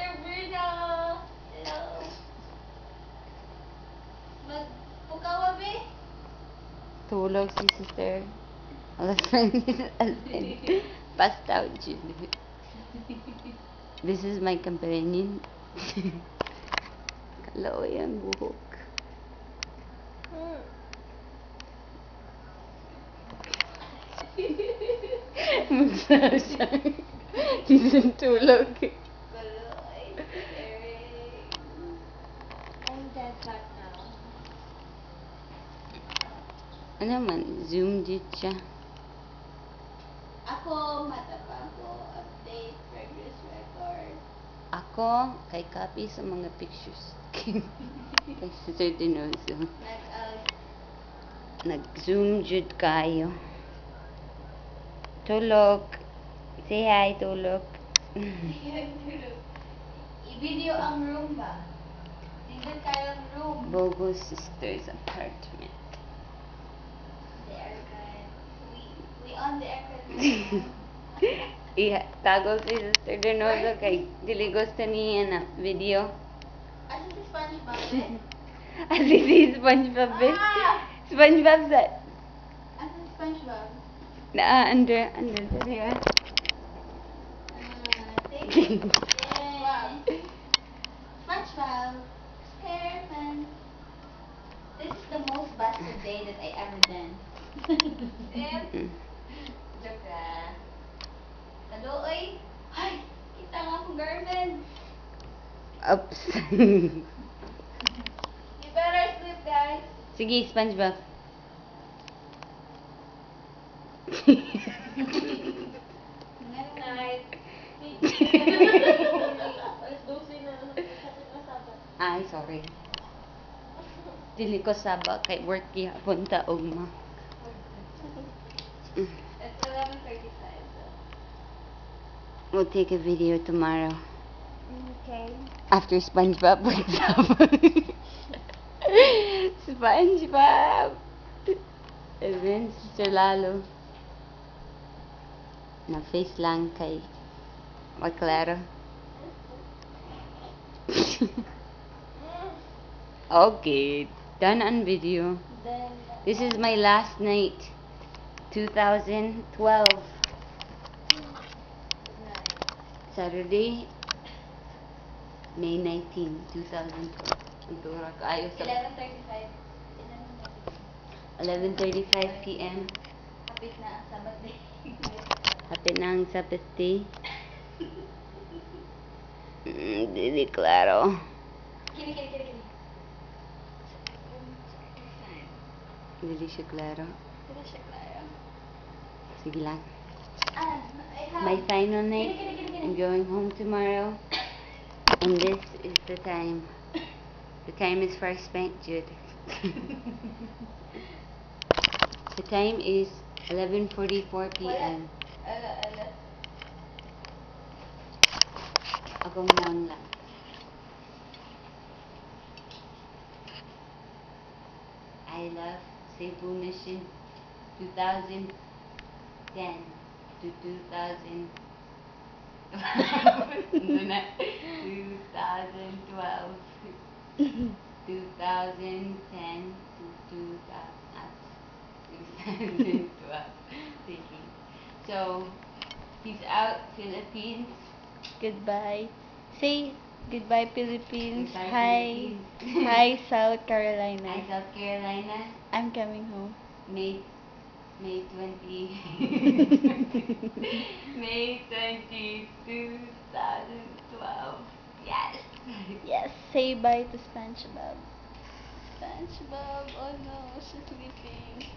Sister Bruno! Hello! Magpukawa, be? Tulog si sister. Passed out, Jude. This is my companion. Kalaoy ang buhok. Magsara siya. Hindi tulog. Kaloy, si Eric. I'm dead fat now. Ano man, zoom dito siya. Ako, mataba ko. Update, progress record. Ako, kay copy sa mga pictures. Kay Sister Dinoso. Nag-out. Nag-zoom jud kayo. Tulog. Say hi, tulog. I-video ang room ba? Tingnan kayo ang room. Bogo Sisters apartment. The aircon. We on the aircon. Tago si Sister Dinoso kay dili gusto niya na video. Asa si SpongeBob, eh? Asi si SpongeBob. Ah! SpongeBob sa Asa si SpongeBob? under there. Thank you. Wow. SpongeBob. Spareman. This is the most busted day that I ever done. Joke ah. Kaluoy. Ay! Kita nga akong garment. Oops. You better sleep, guys. Sige, SpongeBob. Good night. Ay, sorry. Dili ko saba kay work gihapon ta ugma. It's 11:35. We'll take a video tomorrow Okay. after SpongeBob wakes up. SpongeBob! And then, Sister Lalo. Na face lang kay Maclaro. Okay, done on video. Then, This is my last night. 2012. good night. Saturday, May 19, 2012. Ang tura kaayo sa 11:35. 11:35 p.m. Kapit na ang Sabbath day. Hapit na ang Sabbath day. Dili klaro. Kini. Dili siya klaro. Kini siya klaro. Sige lang. Ah, I have. My final night. Kini. I'm going home tomorrow. And this is the time. The time is for Spank Jude. The time is 11:44 p.m. Ala. Ako noon lang. I love Cebu Mission 2010 to 2000. 2012. 2010 to 2012. Thinking. So, peace out, Philippines. Goodbye. Say goodbye, Philippines. Goodbye, Hi. Philippines. Hi, South Hi, Carolina. South Carolina. I'm coming home. May 20 May 20, 2012. Yes. Yes, say bye to SpongeBob. SpongeBob, oh no, she's sleeping.